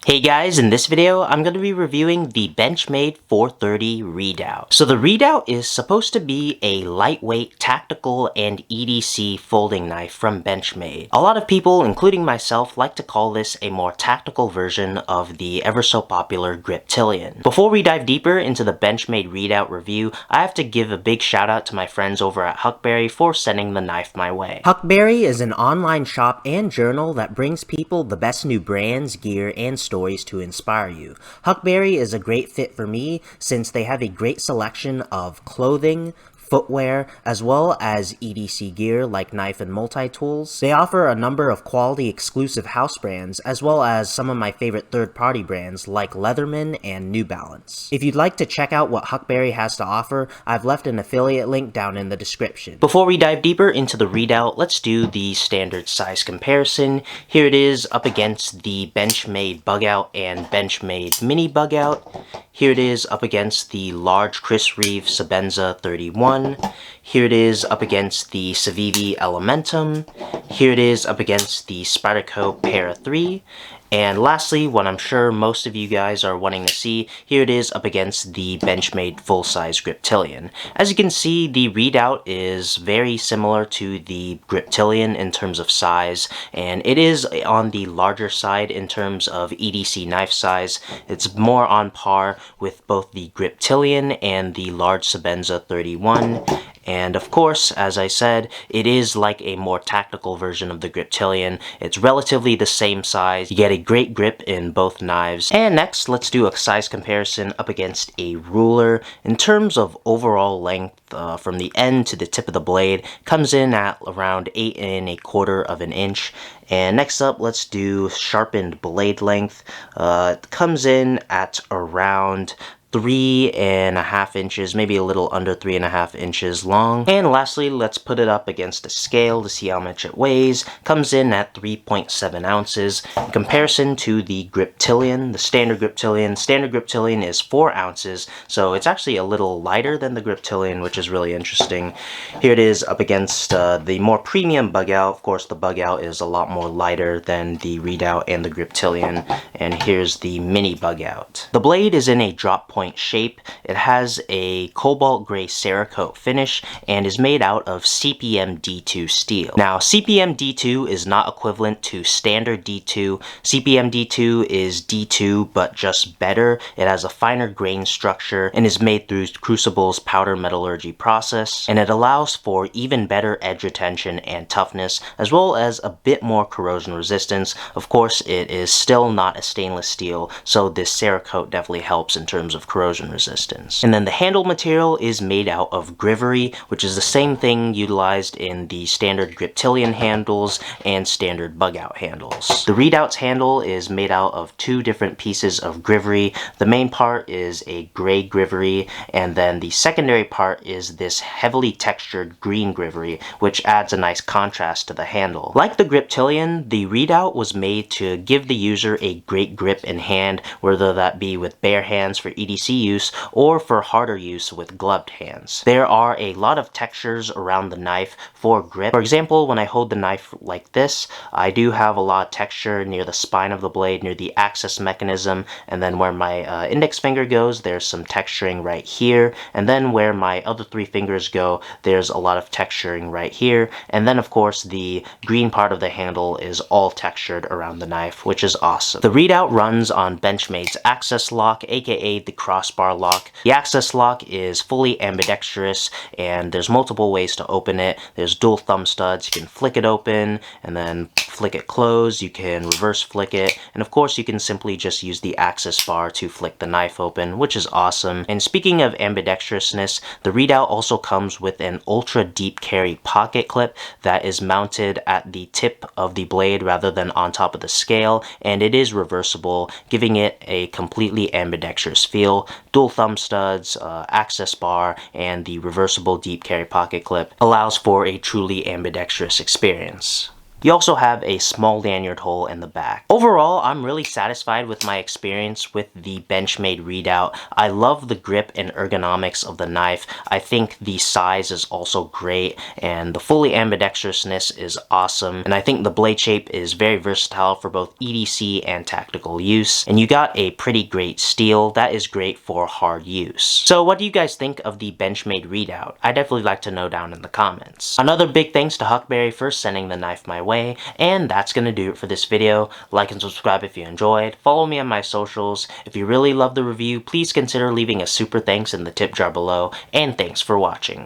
Hey guys, in this video, I'm going to be reviewing the Benchmade 430 Redoubt. So the Redoubt is supposed to be a lightweight, tactical, and EDC folding knife from Benchmade. A lot of people, including myself, like to call this a more tactical version of the ever so popular Griptilian. Before we dive deeper into the Benchmade Redoubt review, I have to give a big shout out to my friends over at Huckberry for sending the knife my way. Huckberry is an online shop and journal that brings people the best new brands, gear, and stories to inspire you. Huckberry is a great fit for me since they have a great selection of clothing, footwear, as well as EDC gear like knife and multi-tools. They offer a number of quality exclusive house brands, as well as some of my favorite third-party brands like Leatherman and New Balance. If you'd like to check out what Huckberry has to offer, I've left an affiliate link down in the description. Before we dive deeper into the Redoubt, let's do the standard size comparison. Here it is up against the Benchmade Bugout and Benchmade Mini Bugout. Here it is up against the large Chris Reeve Sebenza 31. Here it is up against the Civivi Elementum. Here it is up against the Spyderco Para 3. And lastly, what I'm sure most of you guys are wanting to see, here it is up against the Benchmade full-size Griptilian. As you can see, the Redoubt is very similar to the Griptilian in terms of size, and it is on the larger side in terms of EDC knife size. It's more on par with both the Griptilian and the large Sebenza 31. And of course, as I said, it is like a more tactical version of the Griptilian. It's relatively the same size. You get a great grip in both knives. And next, let's do a size comparison up against a ruler. In terms of overall length, from the end to the tip of the blade, comes in at around 8 1/4 of an inch. And next up, let's do sharpened blade length. It comes in at around 3.5 inches, maybe a little under 3.5 inches long. And lastly, let's put it up against a scale to see how much it weighs. Comes in at 3.7 ounces. In comparison to the Griptilian, the standard Griptilian. Standard Griptilian is 4 ounces, so it's actually a little lighter than the Griptilian, which is really interesting. Here it is up against the more premium Bugout. Of course, the Bugout is a lot more lighter than the Redoubt and the Griptilian. And here's the mini Bugout. The blade is in a drop point shape. It has a cobalt gray Cerakote finish and is made out of CPM D2 steel. Now, CPM D2 is not equivalent to standard D2. CPM D2 is D2 but just better. It has a finer grain structure and is made through Crucible's powder metallurgy process, and it allows for even better edge retention and toughness, as well as a bit more corrosion resistance. Of course, it is still not a stainless steel, so this Cerakote definitely helps in terms of corrosion resistance. And then the handle material is made out of Grivery, which is the same thing utilized in the standard Griptilian handles and standard Bugout handles. The Redoubt's handle is made out of 2 different pieces of Grivery. The main part is a gray Grivery, and then the secondary part is this heavily textured green Grivery, which adds a nice contrast to the handle. Like the Griptilian, the Redoubt was made to give the user a great grip in hand, whether that be with bare hands for EDC use or for harder use with gloved hands. There are a lot of textures around the knife for grip. For example, when I hold the knife like this, I do have a lot of texture near the spine of the blade, near the access mechanism, and then where my index finger goes, there's some texturing right here, and then where my other 3 fingers go, there's a lot of texturing right here, and then of course the green part of the handle is all textured around the knife, which is awesome. The Redoubt runs on Benchmade's access lock, aka the crossbar lock. The access lock is fully ambidextrous, and there's multiple ways to open it. There's dual thumb studs. You can flick it open and then flick it closed. You can reverse flick it, and of course you can simply just use the access bar to flick the knife open, which is awesome. And speaking of ambidextrousness, the Redoubt also comes with an ultra deep carry pocket clip that is mounted at the tip of the blade rather than on top of the scale, and it is reversible, giving it a completely ambidextrous feel. Dual thumb studs, access bar, and the reversible deep carry pocket clip allows for a truly ambidextrous experience. You also have a small lanyard hole in the back. Overall, I'm really satisfied with my experience with the Benchmade Redoubt. I love the grip and ergonomics of the knife. I think the size is also great, and the fully ambidextrousness is awesome. And I think the blade shape is very versatile for both EDC and tactical use. And you got a pretty great steel that is great for hard use. So what do you guys think of the Benchmade Redoubt? I'd definitely like to know down in the comments. Another big thanks to Huckberry for sending the knife my way, and that's gonna do it for this video. Like and subscribe if you enjoyed. Follow me on my socials. If you really love the review, please consider leaving a super thanks in the tip jar below, and thanks for watching.